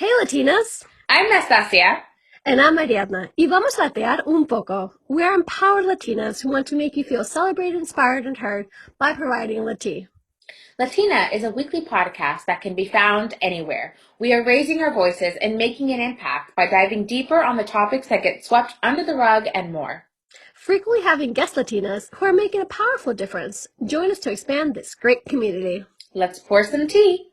Hey Latinas, I'm Nastasia. and I'm Ariadna, y vamos a latear un poco. We're empowered Latinas who want to make you feel celebrated, inspired, and heard by providing Lati. Latina is a weekly podcast that can be found anywhere. We are raising our voices and making an impact by diving deeper on the topics that get swept under the rug and more. Frequently having guest Latinas who are making a powerful difference. Join us to expand this great community. Let's pour some tea.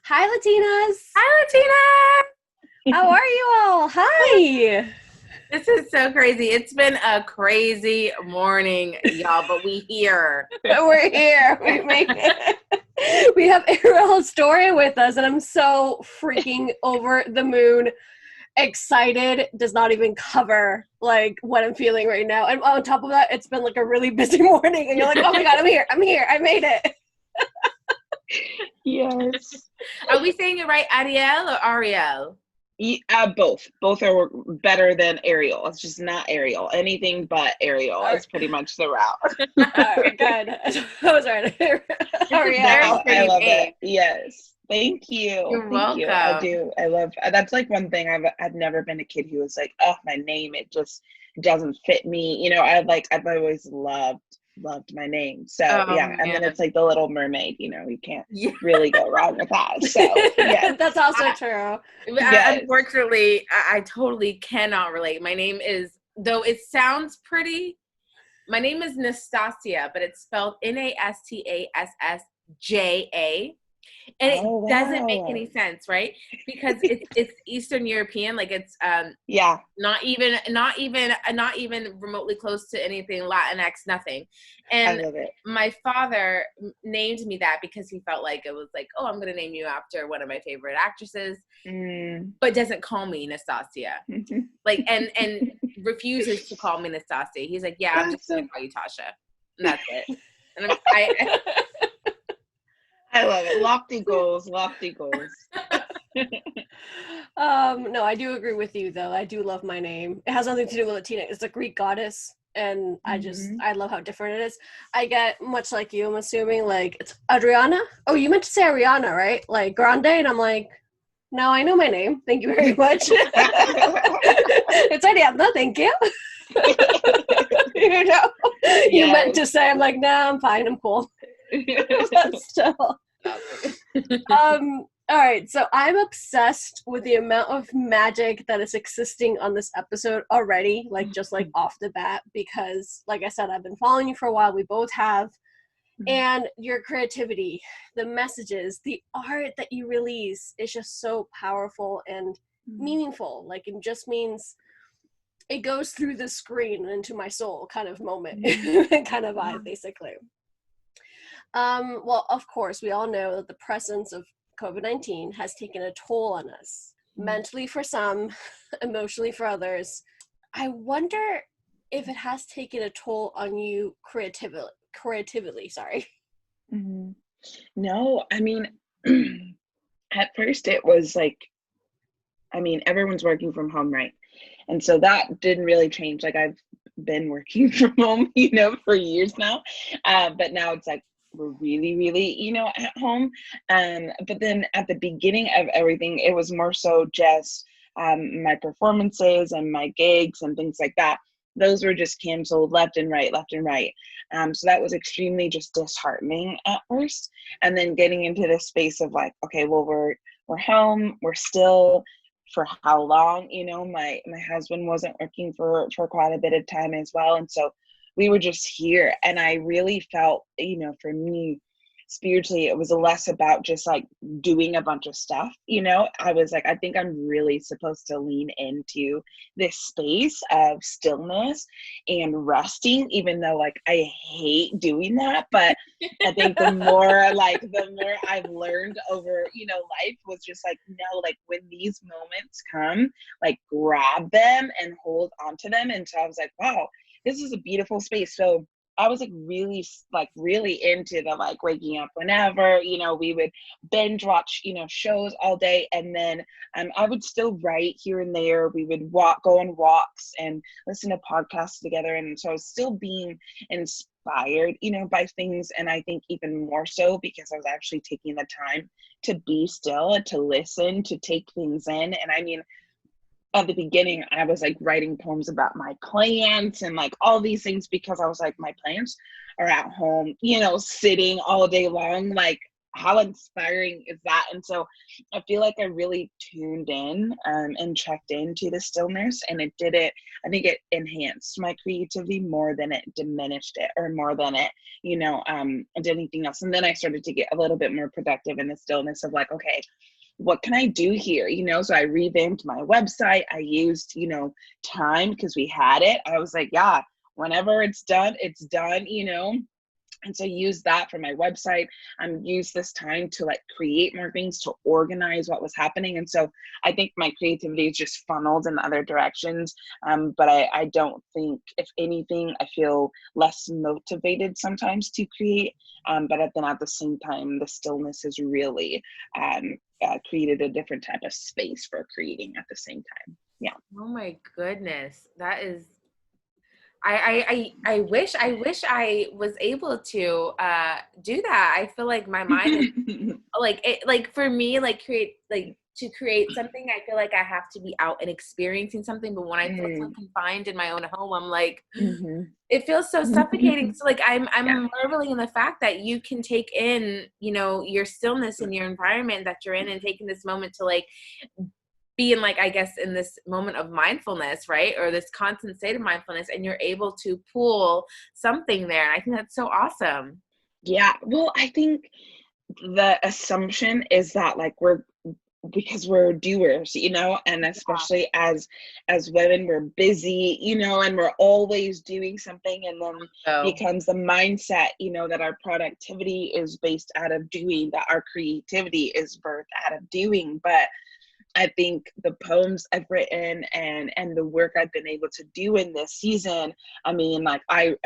Hi Latinas! Hi, Latina! How are you all? Hi! This is so crazy. It's been a crazy morning, y'all, but we here. We're here. We made it. We have Arielle Estoria with us, and I'm so freaking over the moon. Excited does not even cover like what I'm feeling right now. And on top of that, it's been like a really busy morning, and you're like, oh my god, I'm here, I made it. Yes. Are we saying it right, Arielle or Arielle? Both. Both are better than Ariel. It's just not Ariel. Anything but Ariel is pretty much the route. Good. I was right. It's a very Arielle. pretty I love name. it. Yes. Thank you. You're Thank you. I welcome. do. I love that's like one thing I've never been a kid who was like, oh, my name, it just doesn't fit me. I've always loved my name. So Oh yeah. And then man. it's like the Little Mermaid, you can't Yeah. really go wrong with that. So yes. That's also true. Yes. Unfortunately, I totally cannot relate. My name is, though it sounds pretty, my name is Nastasia, but it's spelled Nastasja. And it Oh doesn't make wow. any sense, right? Because it's Eastern European, like it's Yeah. not even remotely close to anything Latinx, nothing. I And love it. my father named me that because he felt like it was like, oh, I'm gonna name you after one of my favorite actresses, Mm. but doesn't call me Nastasia, like, and refuses to call me Nastasia. He's like, yeah, I'm just That's gonna so. call you Tasha, and that's it. And I I love it. Lofty goals. Lofty goals. No, I do agree with you though. I do love my name. It has nothing to do with Latina. It's a Greek goddess, and Hmm. I love how different it is. I get much like you, I'm assuming, like it's Adriana. Oh, you meant to say Ariana, right? Like Grande, and I'm like, no, I know my name. Thank you very much. It's Ariana, thank you. You know, you meant Yes. to say, I'm like, no, I'm fine, I'm cool. But still. All right, so I'm obsessed with the amount of magic that is existing on this episode already, like just like off the bat, because like I said, I've been following you for a while. We both have. And your creativity, the messages, the art that you release is just so powerful and meaningful. Like it just means it goes through the screen into my soul kind of moment, kind of vibe, basically. Well, of course, we all know that the presence of COVID-19 has taken a toll on us, mentally for some, emotionally for others. I wonder if it has taken a toll on you creatively, sorry. Mhm. No, I mean, at first it was like, everyone's working from home, right? And so that didn't really change. Like I've been working from home, for years now. But now it's like we're really, really, at home. But then at the beginning of everything, it was more so just my performances and my gigs and things like that. Those were just canceled left and right, left and right. So that was extremely just disheartening at first. And then getting into this space of like, okay, well, we're home, we're still for how long, my husband wasn't working for quite a bit of time as well, and so we were just here. And I really felt, for me spiritually, it was less about just like doing a bunch of stuff. I was like, I think I'm really supposed to lean into this space of stillness and resting, even though like I hate doing that. But I think the more I've learned over, life was just like, no, like when these moments come, like grab them and hold onto them. And so I was like, wow, this is a beautiful space. So I was like really into the like waking up whenever, we would binge watch, shows all day. And then I would still write here and there. We would go on walks and listen to podcasts together. And so I was still being inspired, you know, by things. And I think even more so because I was actually taking the time to be still and to listen, to take things in. And I mean, at the beginning, I was like writing poems about my plants and like all these things because I was like, my plants are at home, you know, sitting all day long. Like, how inspiring is that? And so I feel like I really tuned in and checked into the stillness, and it did it. I think it enhanced my creativity more than it diminished it, or more than it, you know, did anything else. And then I started to get a little bit more productive in the stillness of like, okay, what can I do here? You know, so I revamped my website. I used, you know, time because we had it. I was like, yeah, whenever it's done, you know. And so use that for my website. Use this time to like create more things, to organize what was happening. And so I think my creativity is just funneled in other directions. But I don't think, if anything, I feel less motivated sometimes to create. But then at the same time, the stillness has really created a different type of space for creating at the same time. Yeah. Oh my goodness. That is, I wish I was able to do that. I feel like my mind is like it, like for me, like to create something, I feel like I have to be out and experiencing something. But when I feel so confined in my own home, I'm like, it feels so suffocating. So like I'm marveling in the fact that you can take in, you know, your stillness in your environment that you're in, and taking this moment to like be in, like, I guess, in this moment of mindfulness, right? Or this constant state of mindfulness, and you're able to pull something there. And I think that's so awesome. Yeah. Well, I think the assumption is that like because we're doers, you know, and especially as women, we're busy, you know, and we're always doing something, and then becomes the mindset, you know, that our productivity is based out of doing, that our creativity is birthed out of doing. But I think the poems I've written and the work I've been able to do in this season, I mean, like I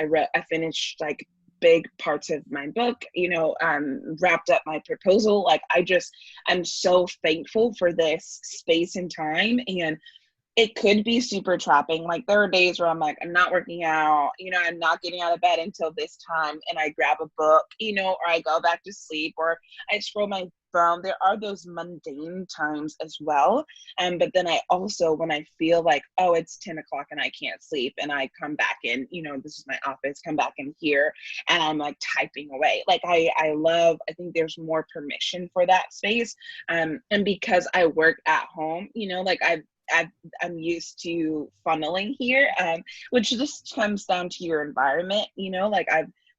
finished like big parts of my book, you know, wrapped up my proposal. Like I'm so thankful for this space and time. And it could be super trapping. Like there are days where I'm like, I'm not working out, you know, I'm not getting out of bed until this time, and I grab a book, you know, or I go back to sleep, or I scroll my phone. There are those mundane times as well. But then I also, when I feel like, oh, it's 10 o'clock and I can't sleep, and I come back in, you know, this is my office, come back in here, and I'm like typing away. Like I think there's more permission for that space. And because I work at home, you know, like I'm used to funneling here, which just comes down to your environment, you know, like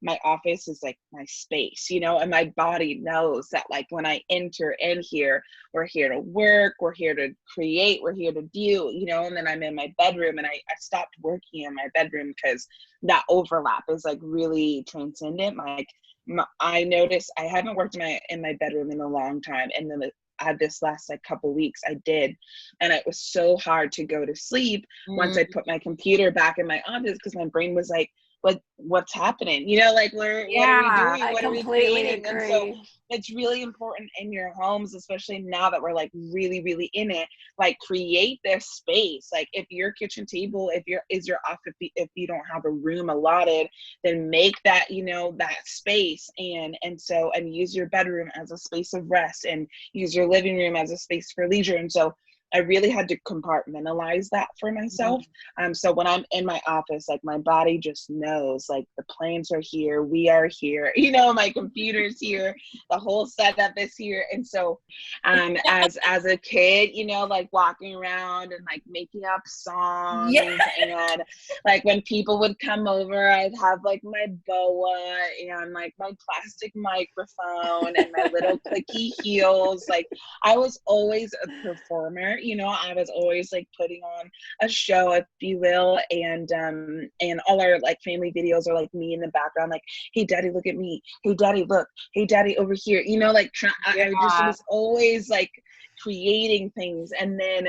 my office is like my space, you know, and my body knows that like when I enter in here, we're here to work, we're here to create, we're here to do, you know. And then I'm in my bedroom, and I stopped working in my bedroom because that overlap is like really transcendent. Like I noticed I haven't worked in my bedroom in a long time, and then this last like couple weeks I did, and it was so hard to go to sleep once I put my computer back in my office, because my brain was like, what's happening, you know, like what are we doing, what are we creating? Agree. And so it's really important in your homes, especially now that we're like really really in it, like create this space. Like if your kitchen table is your office, if you don't have a room allotted, then make that, you know, that space, and use your bedroom as a space of rest, and use your living room as a space for leisure. And so I really had to compartmentalize that for myself. So when I'm in my office, like my body just knows, like the plants are here, we are here, you know, my computer's here, the whole setup is here. And so as a kid, you know, like walking around and like making up songs, and like when people would come over, I'd have like my boa and like my plastic microphone and my little clicky heels. Like I was always a performer, you know, I was always like putting on a show, if you will, and all our like family videos are like me in the background, like, hey daddy, look at me, hey daddy, look, hey daddy, over here, you know, like I just was always like creating things. And then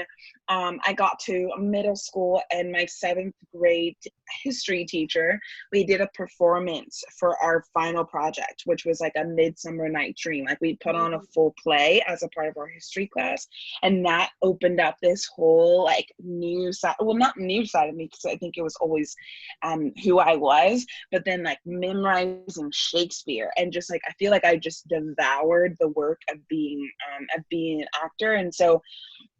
I got to middle school, and my 7th grade history teacher, we did a performance for our final project, which was like a Midsummer Night's Dream. Like we put on a full play as a part of our history class, and that opened up this whole like new side, well, not new side of me, because I think it was always who I was, but then like memorizing Shakespeare, and just like I feel like I just devoured the work of being an actor. And so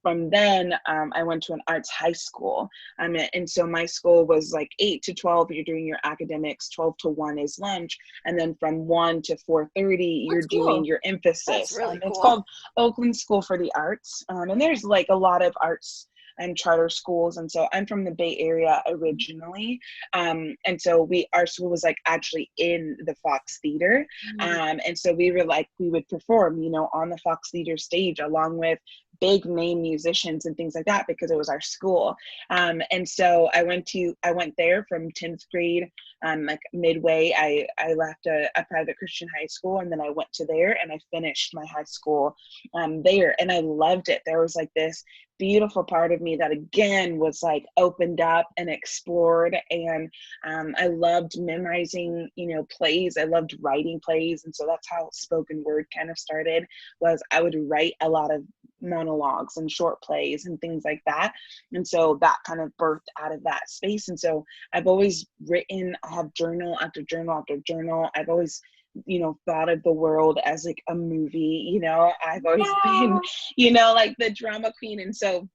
from then, I went to an arts high school. And so my school was like 8 to 12, you're doing your academics, 12 to 1 is lunch. And then from 1 to 4:30, you're doing your emphasis. That's really cool. It's called Oakland School for the Arts. And there's like a lot of arts and charter schools. And so I'm from the Bay Area originally. And so our school was like actually in the Fox Theater. And so we would perform, you know, on the Fox Theater stage along with big name musicians and things like that, because it was our school. And so I went there from 10th grade, like midway, I left a private Christian high school, and then I went to there and I finished my high school there, and I loved it. There was like this beautiful part of me that again was like opened up and explored. And I loved memorizing, you know, plays. I loved writing plays. And so that's how spoken word kind of started, was I would write a lot of monologues and short plays and things like that. And so that kind of birthed out of that space. And so I've always written, I have journal after journal after journal. I've always, you know, thought of the world as like a movie, you know. I've always been, you know, like the drama queen. And so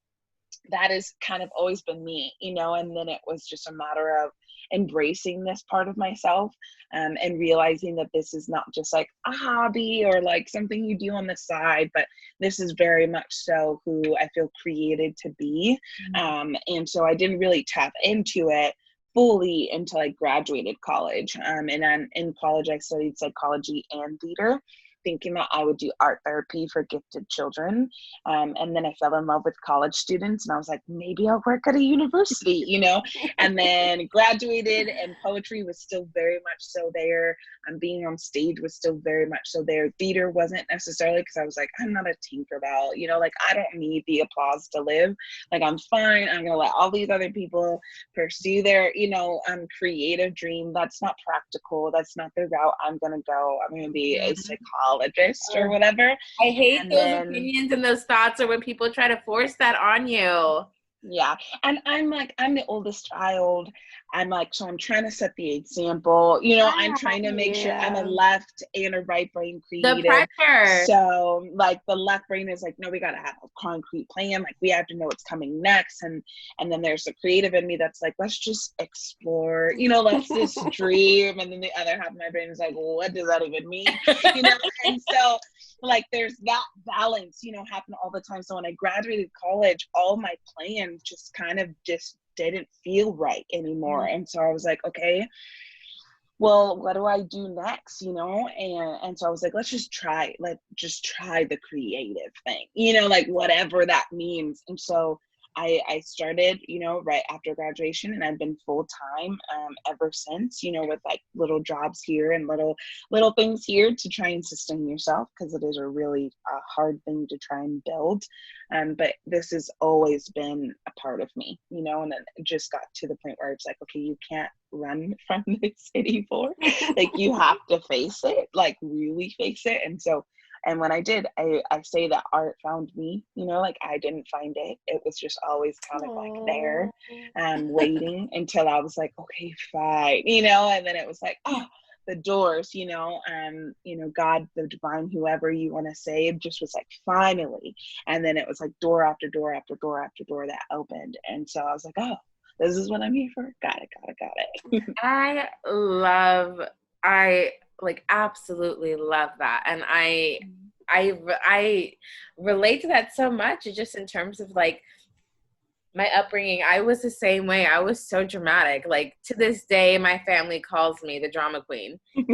that has kind of always been me, you know. And then it was just a matter of embracing this part of myself, and realizing that this is not just like a hobby or like something you do on the side, but this is very much so who I feel created to be. And so I didn't really tap into it fully until I graduated college. And then in college, I studied psychology and theater, thinking that I would do art therapy for gifted children. And then I fell in love with college students, and I was like, maybe I'll work at a university, you know. And then graduated, and poetry was still very much so there. Being on stage was still very much so there. Theater wasn't necessarily, because I was like, I'm not a Tinkerbell, you know, like I don't need the applause to live. Like I'm fine. I'm gonna let all these other people pursue their, you know, creative dream. That's not practical. That's not the route I'm gonna go. I'm gonna be a psychologist or whatever. I hate those opinions and those thoughts, or when people try to force that on you. Yeah. And I'm the oldest child. I'm like, so I'm trying to set the example, you know. I'm trying to make sure I'm a left and a right brain creative. The pressure. So like the left brain is like, no, we got to have a concrete plan. Like we have to know what's coming next. And then there's the creative in me that's like, let's just explore, you know, let's just dream. And then the other half of my brain is like, well, what does that even mean? You know? And so like there's that balance, you know, happen all the time. So when I graduated college, all my plans just kind of just didn't feel right anymore. And so I was like, okay, well, what do I do next, you know? And so I was like, let's just try the creative thing, you know, like whatever that means. And so I started, you know, right after graduation, and I've been full-time ever since, you know, with like little jobs here and little things here to try and sustain yourself, because it is a really hard thing to try and build. But this has always been a part of me, you know. And then it just got to the point where it's like, okay, you can't run from this anymore. Like you have to face it, like really face it. And so, and when I did, I say that art found me, you know, like I didn't find it. It was just always kind of like there, waiting until I was like, okay, fine, you know. And then it was like, oh, the doors, you know, God, the divine, whoever you want to say, it just was like, finally. And then it was like door after door after door after door that opened. And so I was like, oh, this is what I'm here for. Got it. I like absolutely love that. And I relate to that so much, just in terms of like my upbringing. I was the same way. I was so dramatic. Like to this day, my family calls me the drama queen. And,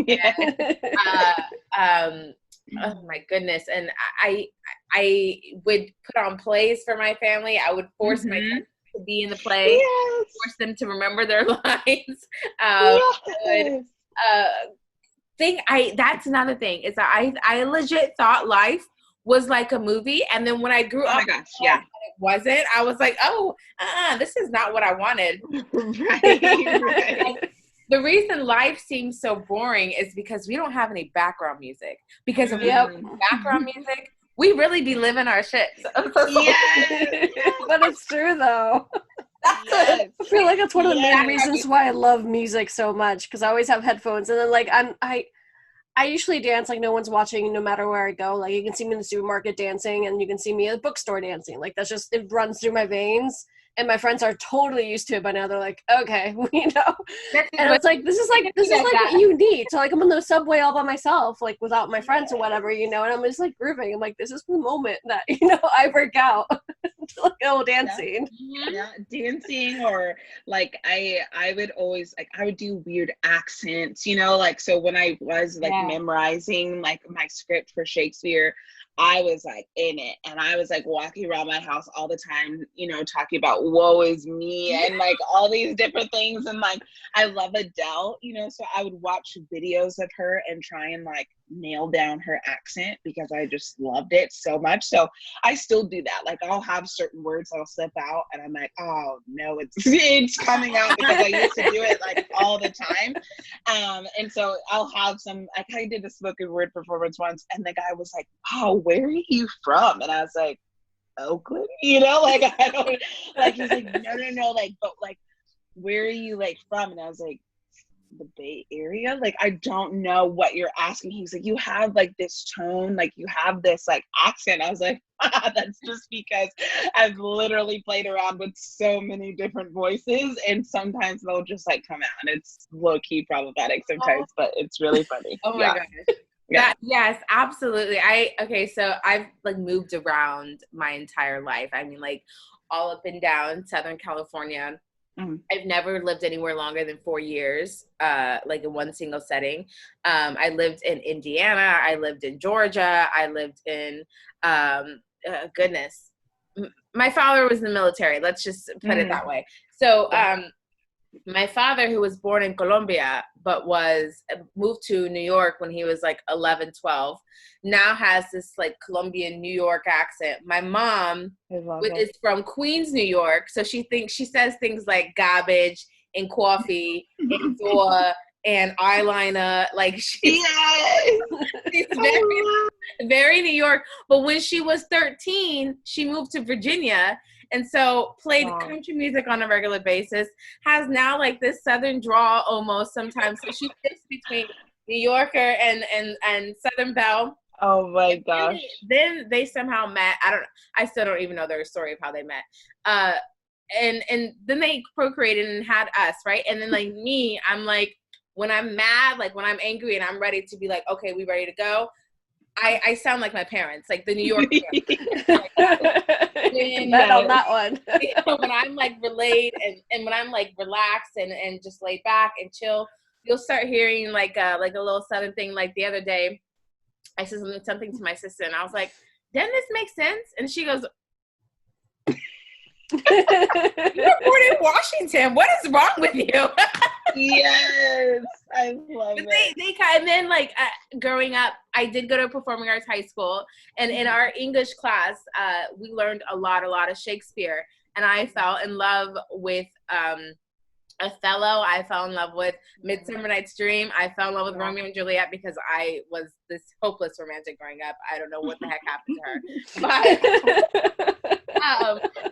oh my goodness. And I would put on plays for my family. I would force my friends to be in the play, force them to remember their lines. That's another thing, is that I legit thought life was like a movie. And then when I grew Oh up, my gosh, yeah. it wasn't. I was like, oh, this is not what I wanted. Right. The reason life seems so boring is because we don't have any background music. Because if we have background music, we really be living our shit. Yes. But it's true though. Yes. I feel like that's one of the main reasons why I love music so much, because I always have headphones, and then like I usually dance like no one's watching no matter where I go. Like you can see me in the supermarket dancing, and you can see me at the bookstore dancing. Like that's just, it runs through my veins. And my friends are totally used to it by now. They're like, okay, you know. And it's like this is like what you need. So like I'm on the subway all by myself, like without my friends or whatever, you know, and I'm just like grooving. I'm like, this is the moment that, you know, I break out. Like, oh, dancing. Yeah, dancing, or like I would always like, I would do weird accents, you know, like, so when I was like memorizing like my script for Shakespeare, I was like in it, and I was like walking around my house all the time, you know, talking about woe is me and like all these different things. And like, I love Adele, you know, so I would watch videos of her and try and like nail down her accent because I just loved it so much. So I still do that. Like I'll have certain words I'll slip out, and I'm like, oh no, it's coming out, because I used to do it like all the time. And so I'll have some, like I did a spoken word performance once, and the guy was like, oh, where are you from? And I was like, Oakland, you know, like I don't, like he's like, no, like, but like, where are you like from? And I was like, the Bay Area. Like I don't know what you're asking. He's like, you have like this tone, like you have this like accent. I was like, that's just because I've literally played around with so many different voices, and sometimes they'll just like come out, and it's low-key problematic sometimes, but it's really funny. Oh my gosh. Yeah. Yes, absolutely. So I've like moved around my entire life. I mean, like all up and down Southern California. I've never lived anywhere longer than 4 years, like in one single setting. I lived in Indiana. I lived in Georgia. I lived in, goodness. My father was in the military. Let's just put it that way. So, my father, who was born in Colombia, but moved to New York when he was like 11, 12, now has this like Colombian New York accent. My mom is from Queens, New York. So she says things like garbage and coffee and door and eyeliner. Like she's very, very New York. But when she was 13, she moved to Virginia. And so played country music on a regular basis, has now like this Southern drawl almost sometimes. So she fits between New Yorker and Southern Belle. Oh my gosh. Then they somehow met. I still don't even know their story of how they met. And then they procreated and had us, right? And then like me, I'm like, when I'm mad, like when I'm angry and I'm ready to be like, okay, we ready to go, I sound like my parents, like the New York parents. Bet on that one. When I'm like relayed and when I'm like relaxed and just laid back and chill, you'll start hearing like a little Southern thing. Like the other day, I said something to my sister, and I was like, "Doesn't this make sense?" And she goes, "You're born in Washington. What is wrong with you?" Yes, I love it. And then like growing up, I did go to performing arts high school, and in our English class, we learned a lot of Shakespeare, and I fell in love with Othello. I fell in love with Midsummer Night's Dream. I fell in love with Romeo and Juliet because I was this hopeless romantic growing up. I don't know what the heck happened to her, but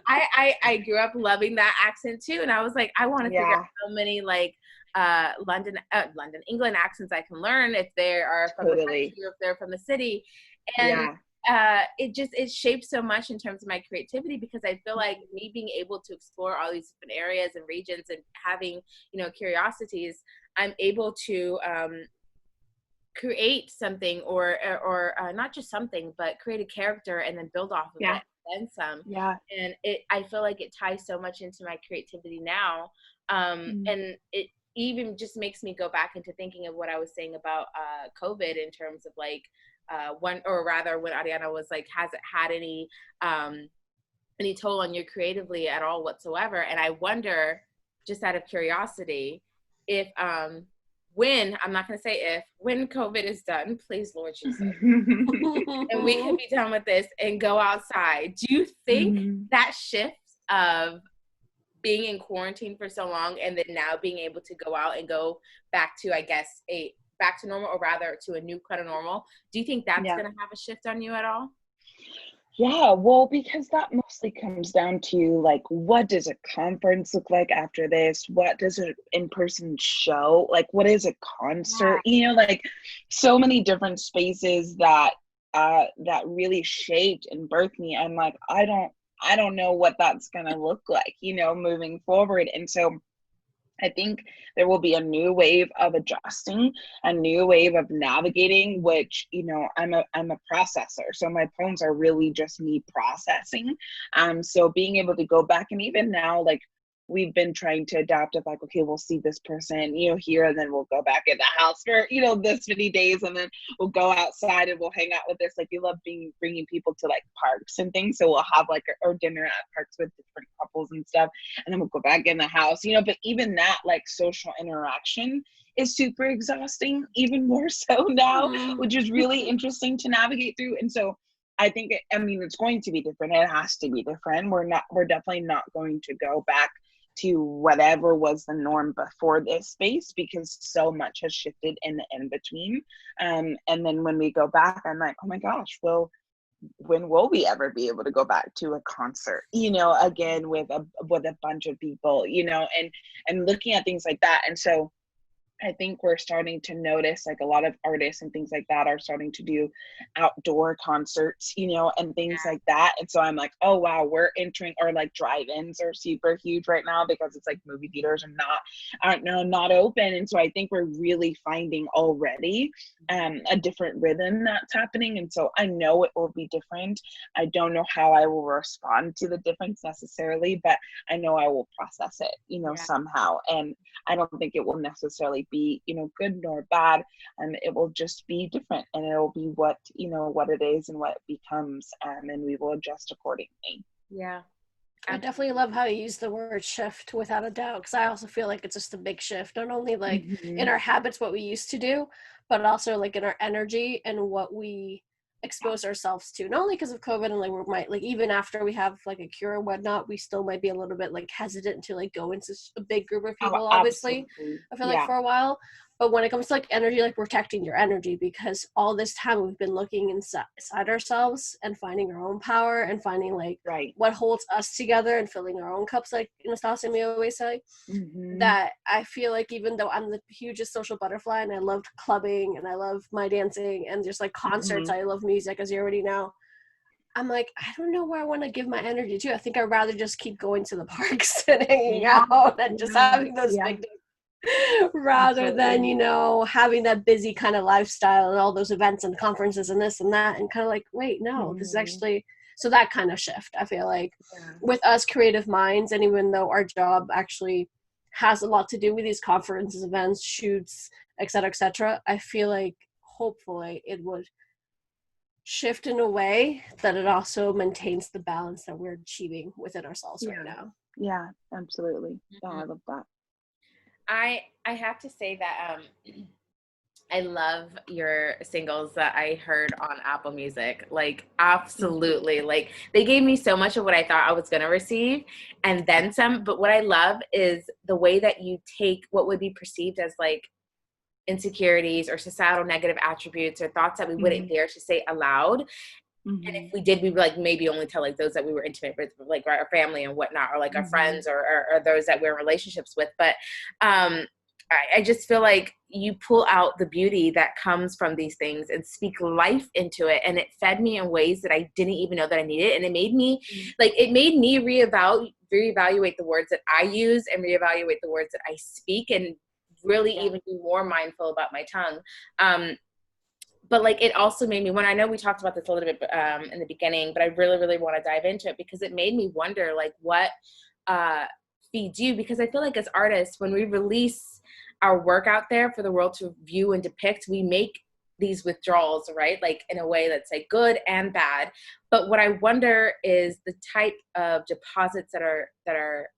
I grew up loving that accent too, and I was like, I want to figure out how many like England accents I can learn if they are from the country or if they're from the city, and it shapes so much in terms of my creativity, because I feel like me being able to explore all these different areas and regions and having, you know, curiosities, I'm able to create something or not just something, but create a character and then build off of it, then some. And I feel like it ties so much into my creativity now, and it even just makes me go back into thinking of what I was saying about COVID in terms of like when Ariana was like, has it had any toll on you creatively at all whatsoever? And I wonder, just out of curiosity, if when, I'm not going to say if, when COVID is done, please, Lord Jesus, and we can be done with this and go outside, do you think that shift of being in quarantine for so long and then now being able to go out and go back to, I guess, back to normal, or rather to a new kind of normal, do you think that's going to have a shift on you at all? Yeah, well, because that mostly comes down to like, what does a conference look like after this? What does an in-person show, like, what is a concert? You know, like so many different spaces that that really shaped and birthed me. I'm like, I don't know what that's gonna look like, you know, moving forward. And so I think there will be a new wave of adjusting, a new wave of navigating, which, you know, I'm a processor. So my poems are really just me processing. So being able to go back, and even now, like, we've been trying to adapt of like, okay, we'll see this person, you know, here, and then we'll go back in the house for, you know, this many days, and then we'll go outside and we'll hang out with this. Like, we love bringing people to like parks and things. So we'll have like or dinner at parks with different couples and stuff, and then we'll go back in the house, you know. But even that like social interaction is super exhausting, even more so now, which is really interesting to navigate through. And so I think, I mean, it's going to be different. It has to be different. We're definitely not going to go back to whatever was the norm before this space, because so much has shifted in the in between. And then when we go back, I'm like, oh my gosh, well, when will we ever be able to go back to a concert, you know, again with a bunch of people, you know, and looking at things like that. And so I think we're starting to notice, like, a lot of artists and things like that are starting to do outdoor concerts, you know, and things like that. And so I'm like, oh wow, we're entering, or like drive-ins are super huge right now, because it's like movie theaters are not open. And so I think we're really finding already a different rhythm that's happening. And so I know it will be different. I don't know how I will respond to the difference necessarily, but I know I will process it, you know, somehow. And I don't think it will necessarily be, you know, good nor bad. And it will just be different, and it'll be what, you know, what it is and what it becomes. And we will adjust accordingly. Yeah. I definitely love how you use the word shift, without a doubt, because I also feel like it's just a big shift, not only like in our habits, what we used to do, but also like in our energy and what we expose ourselves to, not only because of COVID, and like we might, like, even after we have like a cure and whatnot, we still might be a little bit like hesitant to like go into a big group of people, obviously. I feel like for a while. But when it comes to like energy, like protecting your energy, because all this time we've been looking inside ourselves and finding our own power and finding like what holds us together and filling our own cups, like Anastasia and me always say. That I feel like, even though I'm the hugest social butterfly and I loved clubbing and I love my dancing and just like concerts, I love music, as you already know, I'm like, I don't know where I want to give my energy to. I think I'd rather just keep going to the parks and hanging out and just having those big days, rather than, you know, having that busy kind of lifestyle and all those events and conferences and this and that, and kind of like, wait, no, this is actually, so that kind of shift, I feel like with us creative minds. And even though our job actually has a lot to do with these conferences, events, shoots, etc., I feel like hopefully it would shift in a way that it also maintains the balance that we're achieving within ourselves right now. Yeah, absolutely. Oh, I love that. I have to say that I love your singles that I heard on Apple Music. Like, absolutely. Like, they gave me so much of what I thought I was going to receive, and then some. But what I love is the way that you take what would be perceived as like insecurities or societal negative attributes or thoughts that we wouldn't dare to say aloud. And if we did, we would like maybe only tell like those that we were intimate with, like our family and whatnot, or like our friends or those that we're in relationships with. But I just feel like you pull out the beauty that comes from these things and speak life into it. And it fed me in ways that I didn't even know that I needed. And it made me reevaluate the words that I use and reevaluate the words that I speak, and really even be more mindful about my tongue. But like, it also made me, when I know we talked about this a little bit in the beginning, but I really, really want to dive into it, because it made me wonder like what feeds you. Because I feel like as artists, when we release our work out there for the world to view and depict, we make these withdrawals, right? Like in a way that's like good and bad. But what I wonder is the type of deposits that are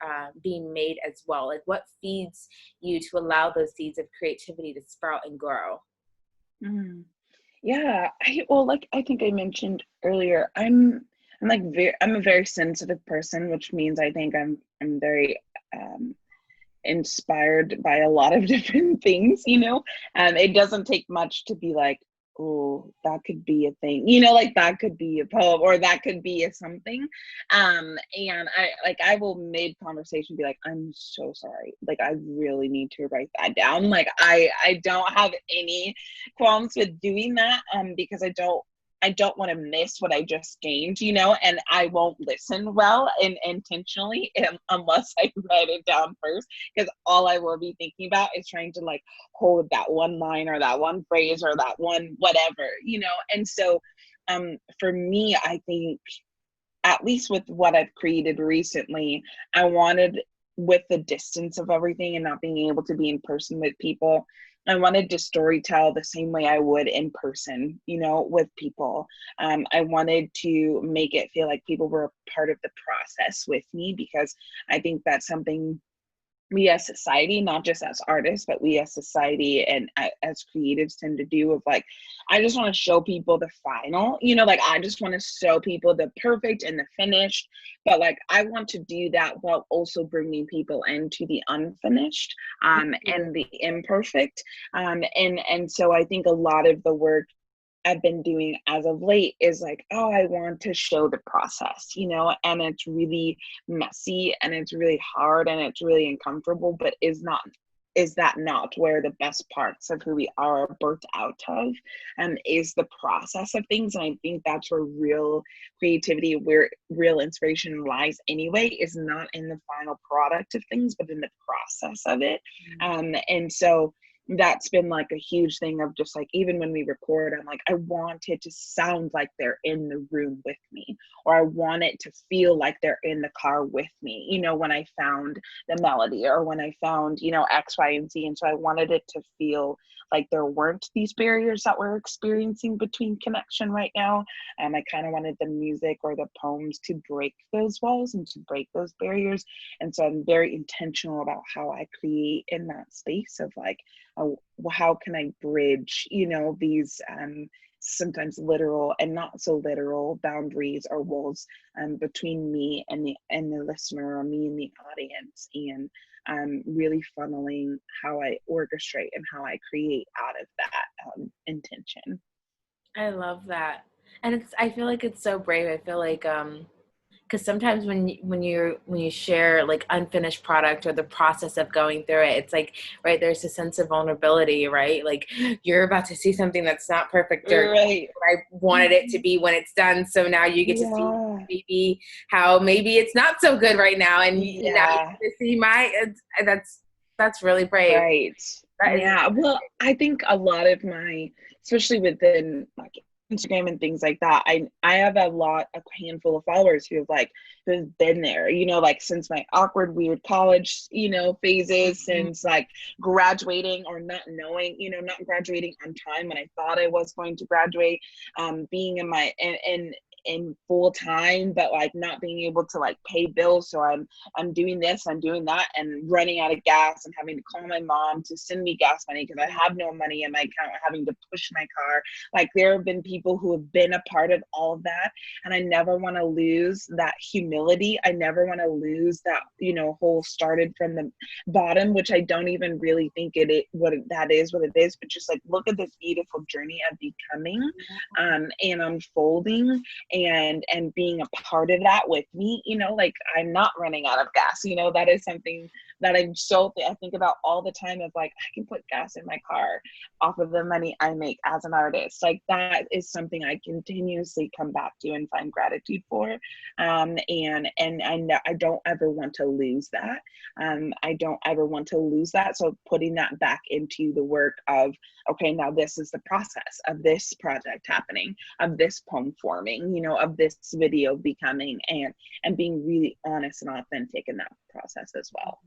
being made as well. Like what feeds you to allow those seeds of creativity to sprout and grow? Mm. Yeah, I think I mentioned earlier, I'm a very sensitive person, which means I think I'm very inspired by a lot of different things, it doesn't take much to be like, oh, that could be a thing, like that could be a poem or that could be a something. And I will mid conversation be like, I'm so sorry, like I really need to write that down. Like I don't have any qualms with doing that, because I don't want to miss what I just gained, and I won't listen well and intentionally unless I write it down first, because all I will be thinking about is trying to like hold that one line or that one phrase or that one whatever, And so for me, I think at least with what I've created recently, I wanted, with the distance of everything and not being able to be in person with people, I wanted to storytell the same way I would in person, with people. I wanted to make it feel like people were a part of the process with me, because I think that's something we as society, not just as artists, but we as society and as creatives tend to do, of like, I just want to show people the final, like I just want to show people the perfect and the finished, but like I want to do that while also bringing people into the unfinished, and the imperfect, and so I think a lot of the work I've been doing as of late is like, oh, I want to show the process, and it's really messy and it's really hard and it's really uncomfortable, but is that not where the best parts of who we are birthed out of, is the process of things? And I think that's where real creativity, where real inspiration lies anyway, is not in the final product of things, but in the process of it. And so that's been like a huge thing of just like, even when we record, I'm like, I want it to sound like they're in the room with me, or I want it to feel like they're in the car with me, when I found the melody, or when I found, X, Y, and Z. And so I wanted it to feel like there weren't these barriers that we're experiencing between connection right now. I kind of wanted the music or the poems to break those walls and to break those barriers. And so I'm very intentional about how I create in that space of like, how can I bridge, these sometimes literal and not so literal boundaries or walls, between me and the listener, or me and the audience, and really funneling how I orchestrate and how I create out of that intention. I love that. And I feel like it's so brave. I feel like, because sometimes when you share like unfinished product or the process of going through it, it's like, right, there's a sense of vulnerability, right? Like you're about to see something that's not perfect, or Right. I wanted it to be when it's done. So now you get to see maybe it's not so good right now, and now you get to see that's really brave. Right. Well, I think a lot of especially within like Instagram and things like that, I have a handful of followers who have been there, like since my awkward, weird college, phases, since like graduating or not knowing, not graduating on time when I thought I was going to graduate, being in full time, but like not being able to like pay bills. So I'm doing this, I'm doing that, and running out of gas and having to call my mom to send me gas money because I have no money in my account, having to push my car. Like there have been people who have been a part of all of that. And I never want to lose that humility. I never want to lose that, whole started from the bottom, which I don't even really think what it is, but just like, look at this beautiful journey of becoming, and unfolding, and being a part of that with me, like I'm not running out of gas, that is something that I think about all the time, of like, I can put gas in my car off of the money I make as an artist. Like that is something I continuously come back to and find gratitude for. And I don't ever want to lose that. I don't ever want to lose that. So putting that back into the work of, okay, now this is the process of this project happening, of this poem forming, of this video becoming, and being really honest and authentic in that process as well.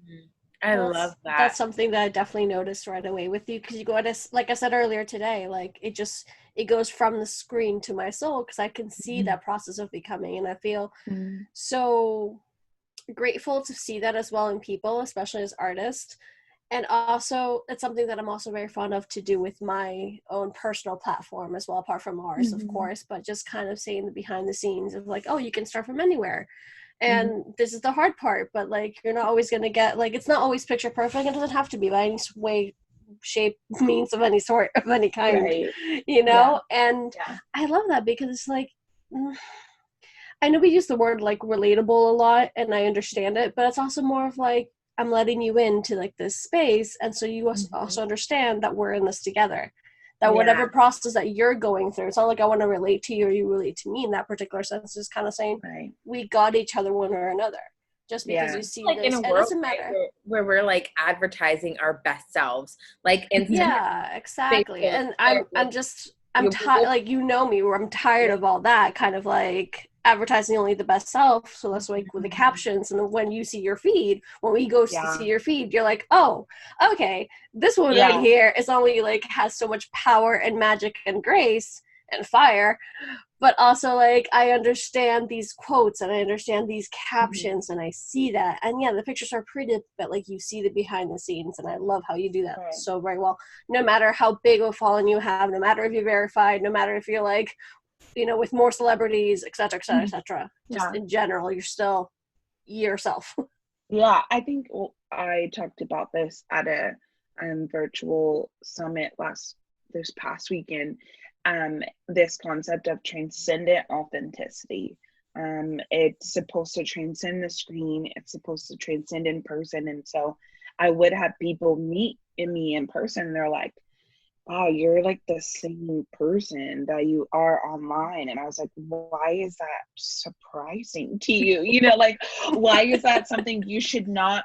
I Well, love that. that's something that I definitely noticed right away with you, because you go to, like I said earlier today, like it goes from the screen to my soul, because I can see that process of becoming, and I feel so grateful to see that as well in people, especially as artists. And also, it's something that I'm also very fond of to do with my own personal platform as well, apart from ours, of course, but just kind of saying the behind the scenes of like, oh, you can start from anywhere. And this is the hard part, but like, you're not always going to get, like, it's not always picture perfect. It doesn't have to be by any way, shape, means of any sort, of any kind, Right. you know? Yeah. And I love that, because it's like, I know we use the word like relatable a lot, and I understand it, but it's also more of like, I'm letting you into like this space, and so you also understand that we're in this together. That whatever process that you're going through, it's not like I want to relate to you or you relate to me in that particular sense. Just kind of saying we got each other one or another. Just because you see like this, in a it world, doesn't right, matter. where we're like advertising our best selves, like Instagram, exactly. Facebook, And I'm your tired, Google. like, you know me, where I'm tired of all that kind of like advertising only the best self. So that's like with the captions, and when you see your feed, when we go to see your feed, you're like, oh, okay, this one right here is only like has so much power and magic and grace and fire, but also like I understand these quotes and I understand these captions and I see that, and the pictures are pretty, but like you see the behind the scenes, and I love how you do that so very well. No matter how big of a following you have, no matter if you're verified, no matter if you're like, you know, with more celebrities, etc., etc., etc. Just in general, you're still yourself. I think I talked about this at a virtual summit this past weekend. This concept of transcendent authenticity. It's supposed to transcend the screen. It's supposed to transcend in person. And so I would have people meet me in person. They're like, wow, you're like the same person that you are online. And I was like, why is that surprising to you? You know, like, why is that something you should not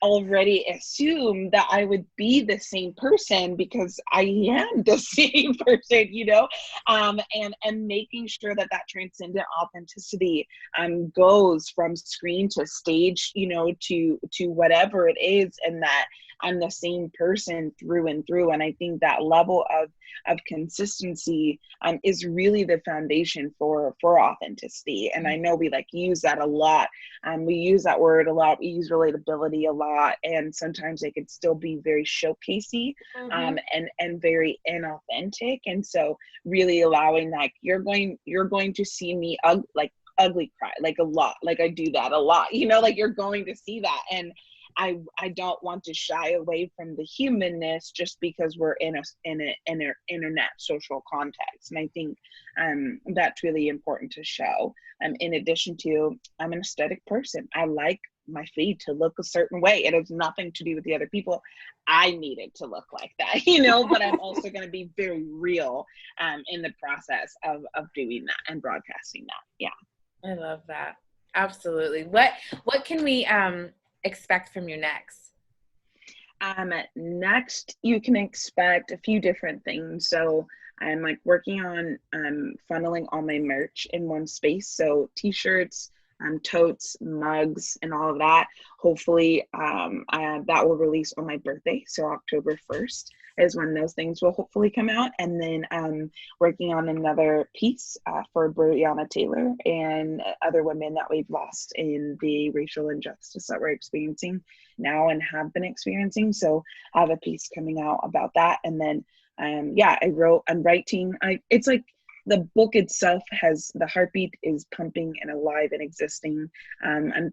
already assume that I would be the same person, because I am the same person, you know? And making sure that transcendent authenticity goes from screen to stage, you know, to whatever it is, and that I'm the same person through and through. And I think that level of consistency is really the foundation for authenticity. And I know we like use that a lot. We use that word a lot. We use relatability a lot. And sometimes it could still be very showcasey and very inauthentic. And so really allowing, like, you're going to see me ugly cry, like a lot. Like I do that a lot, you know, like you're going to see that. And I don't want to shy away from the humanness just because we're in an internet social context. And I think that's really important to show. In addition to, I'm an aesthetic person. I like my feed to look a certain way. It has nothing to do with the other people. I need it to look like that, you know, but I'm also going to be very real in the process of doing that and broadcasting that. Yeah. I love that. Absolutely. What can we expect from you next? Next, you can expect a few different things. So I'm like working on funneling all my merch in one space. So t-shirts, totes, mugs, and all of that. Hopefully that will release on my birthday. So October 1st is when those things will hopefully come out. And then working on another piece for Brianna Taylor and other women that we've lost in the racial injustice that we're experiencing now and have been experiencing. So I have a piece coming out about that. And then I'm writing. It's like the book itself has, the heartbeat is pumping and alive and existing. I'm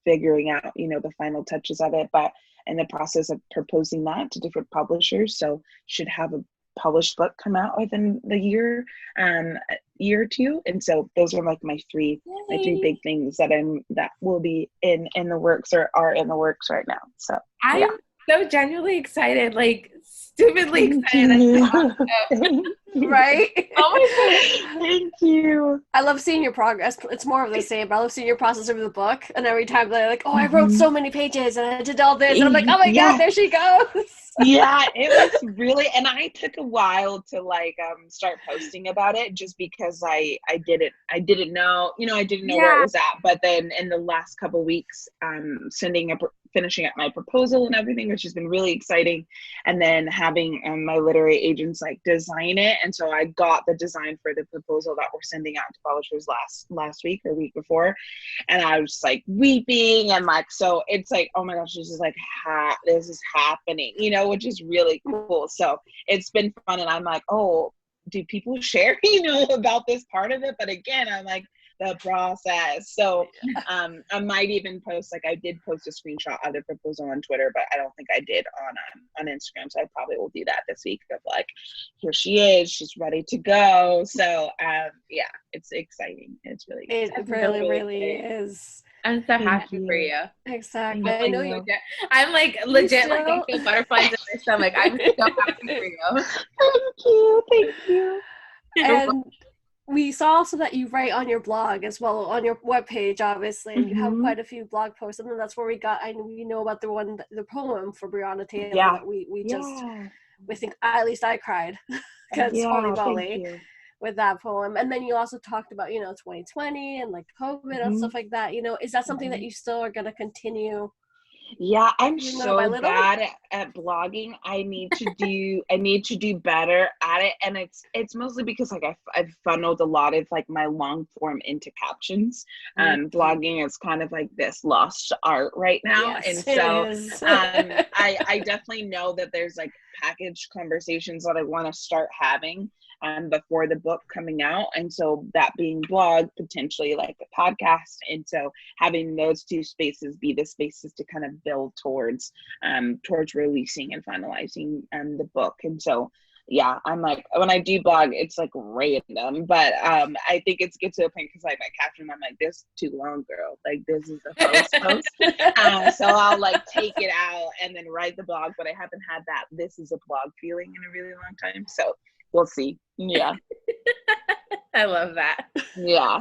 figuring out, you know, the final touches of it, but in the process of proposing that to different publishers. So should have a published book come out within the year or two. And so those are like my three big things that will be in the works or are in the works right now. So I'm so genuinely excited, like stupidly excited. Right? Oh my Thank you. I love seeing your progress. It's more of the same, but I love seeing your process of the book. And every time they're like, oh, I wrote so many pages and I did all this. And I'm like, oh my God, Yeah. there she goes. Yeah, it was really, and I took a while to like start posting about it, just because I didn't know, I didn't know where it Yeah. was at. But then in the last couple weeks, finishing up my proposal and everything, which has been really exciting, and then having my literary agents like design it. And so I got the design for the proposal that we're sending out to publishers last week or week before, and I was like weeping, and like, so it's like, oh my gosh, this is like this is happening, which is really cool. So it's been fun, and I'm like, oh, do people share about this part of it? But again, I'm like, the process. So I might even post, like I did post a screenshot of the proposal on Twitter, but I don't think I did on Instagram. So I probably will do that this week, of like, here she is, she's ready to go. So yeah, it's exciting. It's really It really is. I'm so happy for you. Exactly. Thank I know you. I'm like legit, like I still- feel butterflies in my stomach. I'm so happy for you. Thank you. And we saw also that you write on your blog as well, on your webpage, obviously, and you have quite a few blog posts. And then that's where we know about the poem for Breonna Taylor that we think, at least I cried because holy moly with that poem. And then you also talked about 2020 and like COVID and stuff like that. Is that something that you still are going to continue? Yeah, I'm so bad at blogging. I need to do better at it, and it's mostly because like I've funneled a lot of like my long form into captions. Blogging is kind of like this lost art right now, and so I definitely know that there's like packaged conversations that I want to start having before the book coming out, and so that being blog, potentially like a podcast, and so having those two spaces be the spaces to kind of build towards releasing and finalizing the book. And so yeah, I'm like, when I do blog, it's like random, but I think it's good to a point, because like my caption, I'm like, this is too long, girl, like this is a post. So I'll like take it out and then write the blog, but I haven't had that this is a blog feeling in a really long time, so we'll see. Yeah. I love that. Yeah.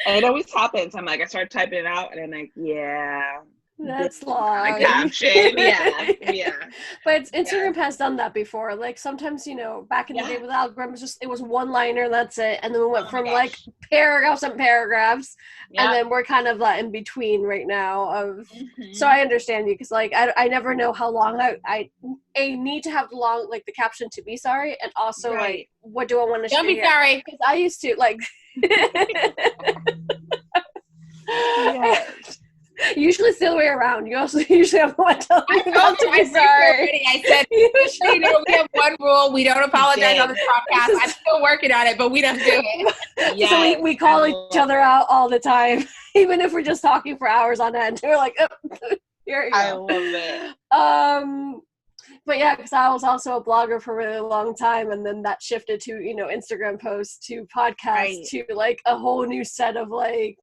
And it always happens. I'm like, I start typing it out, and I'm like, yeah, that's long. Caption. Yeah. But Instagram has done that before. Like sometimes, back in the day with algorithms, it was one liner, that's it. And then we went from like paragraphs and paragraphs. Yep. And then we're kind of in between right now of, so I understand you, because like, I never know how long I need to have long, like the caption to be sorry. And also like, what do I want to share? Don't be sorry. Because I used to like, usually it's the other way around. You also usually have to tell me not to be sorry. I said, usually, we have one rule. We don't apologize on this podcast. I'm still working on it, but we don't do it. Yes. So we call each other out all the time, even if we're just talking for hours on end. We're like, oh, here you go. I love it. But yeah, because I was also a blogger for a really long time, and then that shifted to, Instagram posts, to podcasts, to like a whole new set of like,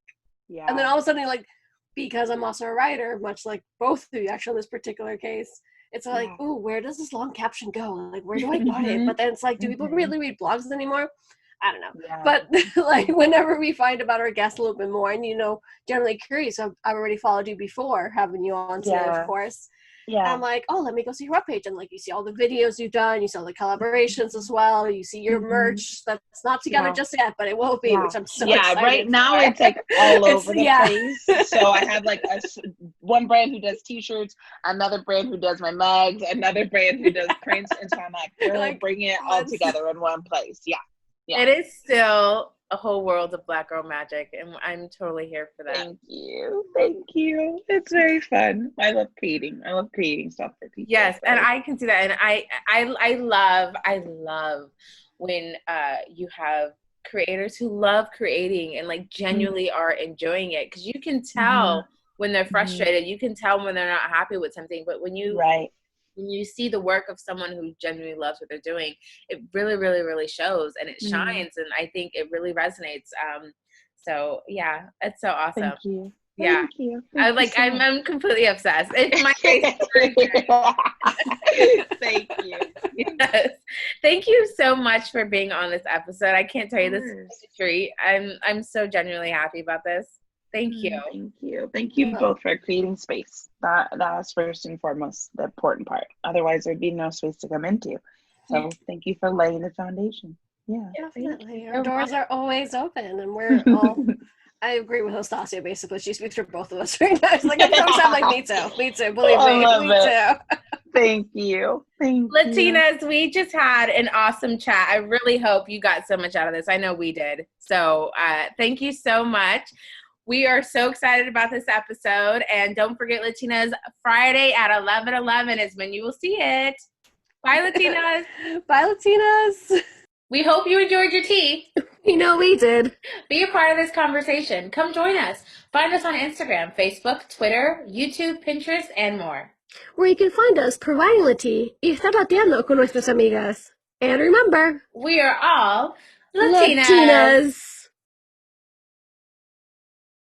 and then all of a sudden like, because I'm also a writer, much like both of you actually in this particular case, it's like, oh, where does this long caption go? Like, where do I put it? But then it's like, do people really read blogs anymore? I don't know. But like, whenever we find about our guests a little bit more, and generally curious, I've already followed you before having you on today, of course. Yeah. And I'm like, oh, let me go see your webpage. And like, you see all the videos you've done, you see all the collaborations as well. You see your merch that's not together just yet, but it will be, which I'm so excited right now for. it's like all over the place. So I have like one brand who does t-shirts, another brand who does my mugs, another brand who does prints. And so I'm like, bring it all together in one place. Yeah. It is still a whole world of Black girl magic, and I'm totally here for that. Thank you. It's very fun. I love creating stuff for people. Yes, and I can see that, and I love when you have creators who love creating and like genuinely are enjoying it, because you can tell when they're frustrated, you can tell when they're not happy with something, but when you when you see the work of someone who genuinely loves what they're doing, it really, really, really shows, and it shines. And I think it really resonates. So yeah, it's so awesome. Thank you. Yeah. Thank you. Thank you so much. I'm completely obsessed. It's my face. Thank you. Yes. Thank you so much for being on this episode. I can't tell you this is such a treat. I'm so genuinely happy about this. Thank you. Thank you. Thank you both for creating space. That was first and foremost the important part. Otherwise there'd be no space to come into. So thank you for laying the foundation. Yeah. Definitely. Our doors are always open, and we're all I agree with Estoria, basically. She speaks for both of us right now. She's like, I'm so sad. Like, me too, believe me. Me too. Thank you. Latinas, we just had an awesome chat. I really hope you got so much out of this. I know we did. So thank you so much. We are so excited about this episode. And don't forget, Latinas, Friday at 11:11 is when you will see it. Bye, Latinas. Bye, Latinas. We hope you enjoyed your tea. You know we did. Be a part of this conversation. Come join us. Find us on Instagram, Facebook, Twitter, YouTube, Pinterest, and more. Where you can find us providing la tea y estar lateando con nuestras amigas. And remember, we are all Latinas. Latinas.